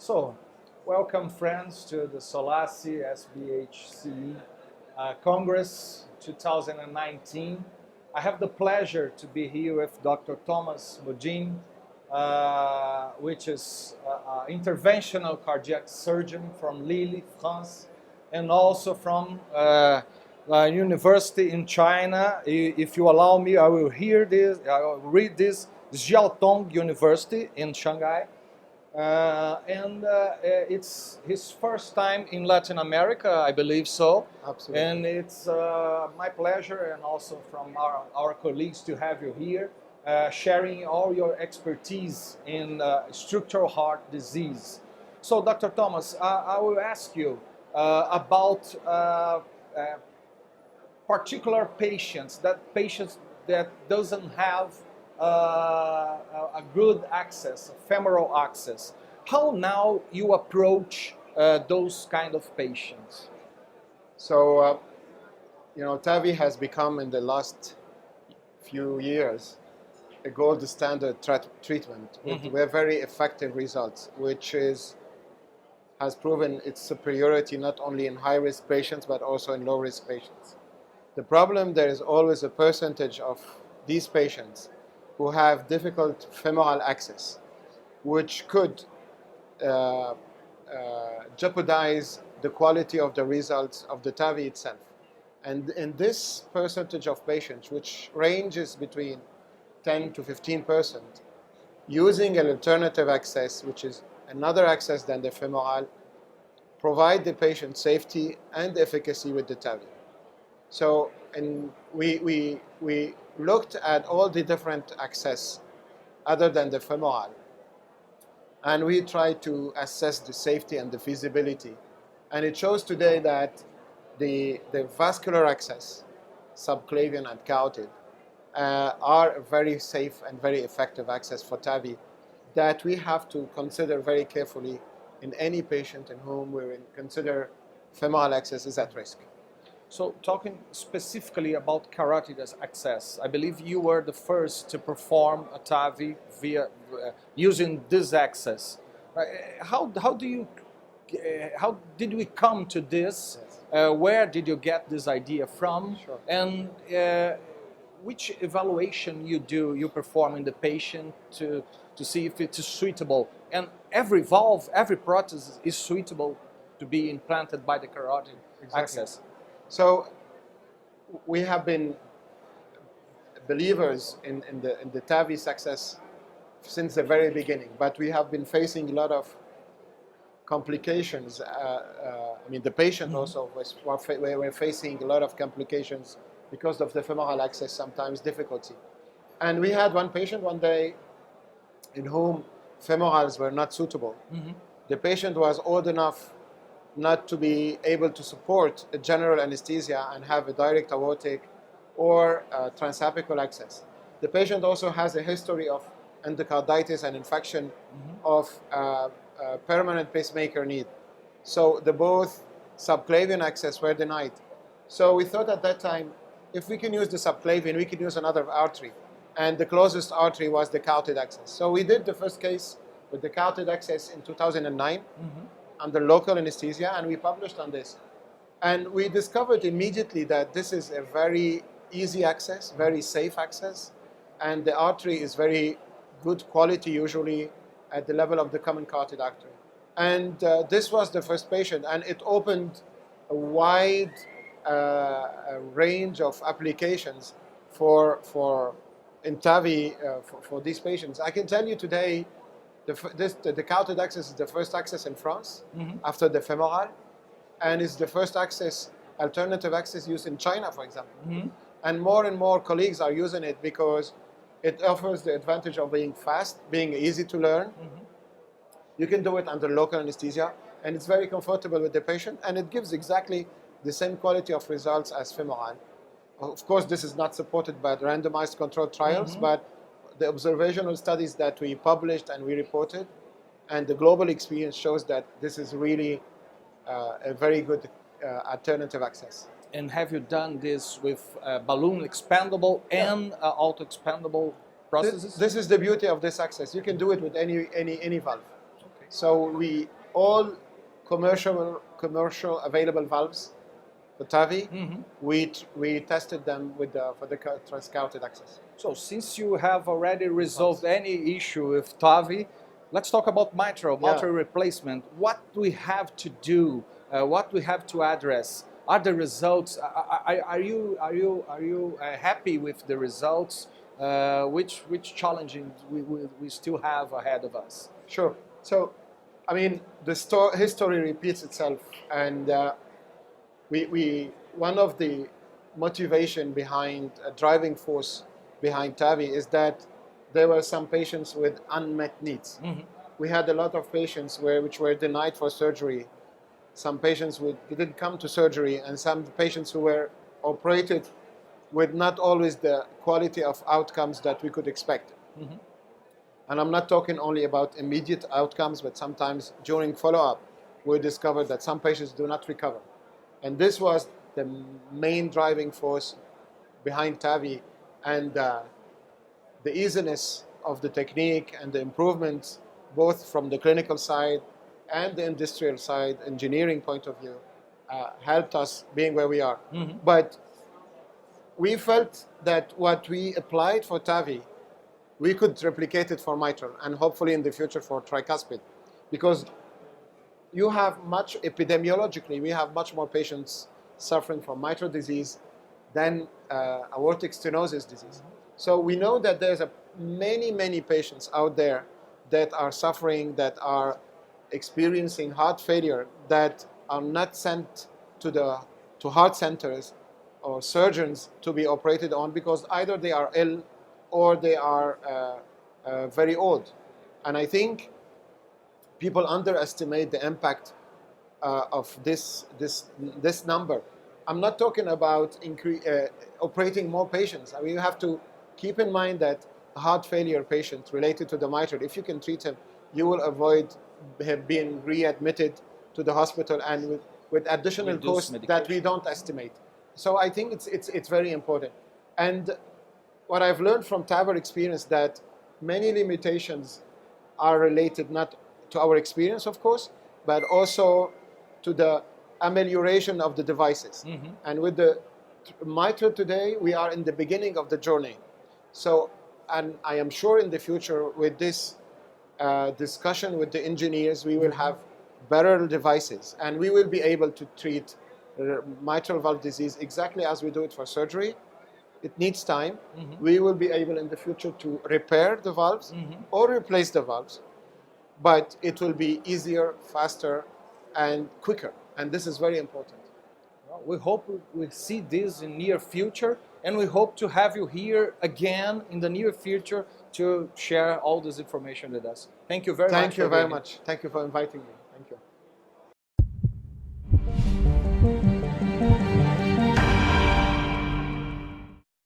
So, welcome friends to the SOLACI-SBHCI Congress 2019. I have the pleasure to be here with Dr. Thomas Modine, which is an interventional cardiac surgeon from Lille, France, and also from a university in China. If you allow me, I will read this, Jiaotong University in Shanghai. It's his first time in Latin America, I believe so. Absolutely. And it's my pleasure and also from our colleagues to have you here, sharing all your expertise in structural heart disease. So, Dr. Thomas, I will ask you about particular patients that doesn't have a good access, femoral access. How now you approach those kind of patients? So, TAVI has become in the last few years a gold standard treatment with very effective results, which has proven its superiority not only in high-risk patients but also in low-risk patients. The problem, there is always a percentage of these patients who have difficult femoral access, which could jeopardize the quality of the results of the TAVI itself. And in this percentage of patients, which ranges between 10 to 15%, using an alternative access, which is another access than the femoral, provide the patient safety and efficacy with the TAVI. So, and we looked at all the different access other than the femoral, and we tried to assess the safety and the feasibility. And it shows today that the vascular access, subclavian and carotid, are a very safe and very effective access for TAVI that we have to consider very carefully in any patient in whom we consider femoral access is at risk. So talking specifically about carotid access, I believe you were the first to perform a TAVI using this access. How did we come to this? Yes. Where did you get this idea from? Sure. And which evaluation you perform in the patient to see if it is suitable? And every valve, every prosthesis is suitable to be implanted by the carotid access. So we have been believers in the TAVI success since the very beginning, but we have been facing a lot of complications. The patient also were facing a lot of complications because of the femoral access, sometimes difficulty. And we had one patient one day in whom femorals were not suitable. The patient was old enough not to be able to support a general anesthesia and have a direct aortic or transapical access. The patient also has a history of endocarditis and infection of permanent pacemaker need. So the both subclavian access were denied. So we thought at that time, if we can use the subclavian, we can use another artery. And the closest artery was the carotid access. So we did the first case with the carotid access in 2009. Under local anesthesia, and we published on this. And we discovered immediately that this is a very easy access, very safe access, and the artery is very good quality, usually at the level of the common carotid artery. And this was the first patient, and it opened a wide range of applications for TAVI for these patients. I can tell you today, the carotid access is the first access in France after the femoral, and is the first alternative access used in China, for example. And more colleagues are using it because it offers the advantage of being fast, being easy to learn. You can do it under local anesthesia, and it's very comfortable with the patient, and it gives exactly the same quality of results as femoral. Of course, this is not supported by randomized controlled trials, but the observational studies that we published and we reported, and the global experience shows that this is really a very good alternative access. And have you done this with balloon expandable and auto-expandable processes? This is the beauty of this access. You can do it with any valve. Okay. So all commercial available valves for TAVI, we tested them for the scouted access. So since you have already resolved any issue with TAVI, let's talk about mitral replacement. What do we have to do? What we have to address? Are the results? Are you happy with the results? Which challenges we still have ahead of us? Sure. So, I mean, the history repeats itself, and one of the motivation behind a driving force behind TAVI is that there were some patients with unmet needs. We had a lot of patients which were denied for surgery. Some patients didn't come to surgery, and some patients who were operated with not always the quality of outcomes that we could expect. And I'm not talking only about immediate outcomes, but sometimes during follow-up, we discovered that some patients do not recover. And this was the main driving force behind TAVI, and the easiness of the technique and the improvements, both from the clinical side and the industrial side, engineering point of view, helped us being where we are. But we felt that what we applied for TAVI, we could replicate it for mitral, and hopefully in the future for tricuspid, because you have epidemiologically, we have much more patients suffering from mitral disease than aortic stenosis disease. So we know that there's many patients out there that are suffering, that are experiencing heart failure, that are not sent to heart centers or surgeons to be operated on because either they are ill or they are very old. And I think people underestimate the impact of this number. I'm not talking about operating more patients. I mean, you have to keep in mind that a heart failure patient related to the mitral, if you can treat him, you will avoid him being readmitted to the hospital and with additional costs that we don't estimate. So I think it's very important. And what I've learned from TAVR experience that many limitations are related not to our experience, of course, but also to the amelioration of the devices. And with the mitral today, we are in the beginning of the journey. So, and I am sure in the future with this discussion with the engineers, we will have better devices and we will be able to treat mitral valve disease exactly as we do it for surgery. It needs time. We will be able in the future to repair the valves or replace the valves, but it will be easier, faster, and quicker. And this is very important. Well, we hope we see this in near future, and we hope to have you here again in the near future to share all this information with us. Thank you very much. Thank you very much. Thank you for inviting me. Thank you.